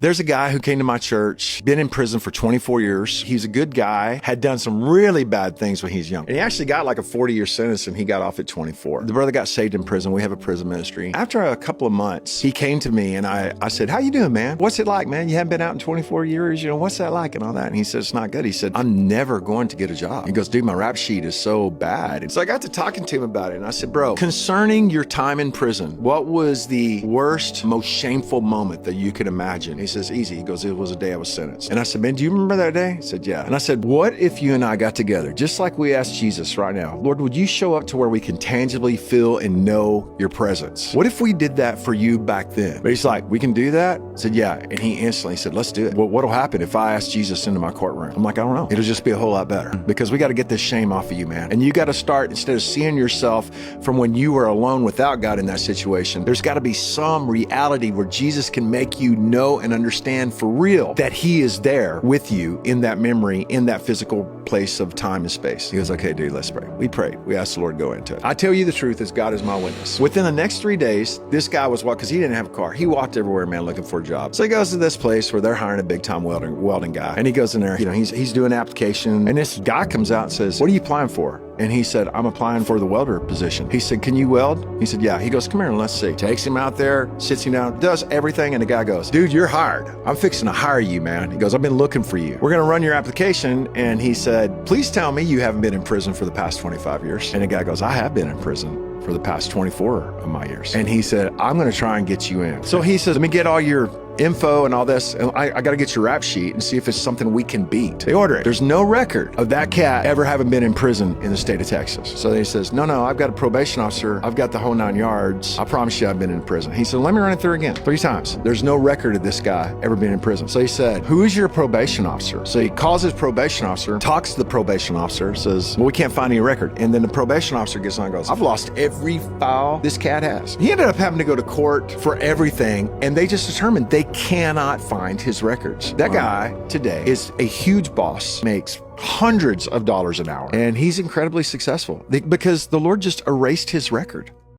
There's a guy who came to my church, been in prison for 24 years. He's a good guy, had done some really bad things when he's young. And he actually got like a 40-year sentence and he got off at 24. The brother got saved in prison. We have a prison ministry. After a couple of months, he came to me and I said, "How you doing, man? What's it like, man? You haven't been out in 24 years. What's that like and all that?" And he said, "It's not good." He said, "I'm never going to get a job." He goes, "Dude, my rap sheet is so bad." And so I got to talking to him about it. And I said, "Bro, concerning your time in prison, what was the worst, most shameful moment that you could imagine?" He says, "Easy." He goes, "It was the day I was sentenced." And I said, "Man, do you remember that day?" He said, "Yeah." And I said, "What if you and I got together, just like we asked Jesus right now? Lord, would you show up to where we can tangibly feel and know your presence? What if we did that for you back then?" But he's like, "We can do that?" I said, "Yeah." And he instantly said, "Let's do it." Well, what'll happen if I ask Jesus into my courtroom? I'm like, "I don't know. It'll just be a whole lot better because we got to get this shame off of you, man. And you got to start, instead of seeing yourself from when you were alone without God in that situation, there's got to be some reality where Jesus can make you know and understand for real that he is there with you in that memory, in that physical place of time and space." He goes, "Okay, dude, let's pray." We prayed. We asked the Lord to go into it. I tell you the truth as God is my witness. Within the next 3 days, this guy was walking, because he didn't have a car. He walked everywhere, man, looking for a job. So he goes to this place where they're hiring a big time welding guy. And he goes in there, he's doing an application. And this guy comes out and says, "What are you applying for?" And he said, "I'm applying for the welder position." He said, "Can you weld?" He said, "Yeah." He goes, "Come here and let's see." Takes him out there, sits him down, does everything. And the guy goes, "Dude, you're hired. I'm fixing to hire you, man." He goes, "I've been looking for you. We're going to run your application." And he said, "Please tell me you haven't been in prison for the past 25 years. And the guy goes, "I have been in prison for the past 24 of my years." And he said, "I'm going to try and get you in." So he says, "Let me get all your info and all this, and I got to get your rap sheet and see if it's something we can beat." They order it. There's no record of that cat ever having been in prison in the state of Texas. So he says, no, I've got a probation officer. I've got the whole 9 yards. I promise you I've been in prison." He said, "Let me run it through again 3 times. There's no record of this guy ever being in prison." So he said, "Who is your probation officer?" So he calls his probation officer, talks to the probation officer, says, "Well, we can't find any record." And then the probation officer gets on and goes, "I've lost every file this cat has." He ended up having to go to court for everything, and they just determined they cannot find his records. That guy today is a huge boss, makes hundreds of dollars an hour, and he's incredibly successful because the Lord just erased his record.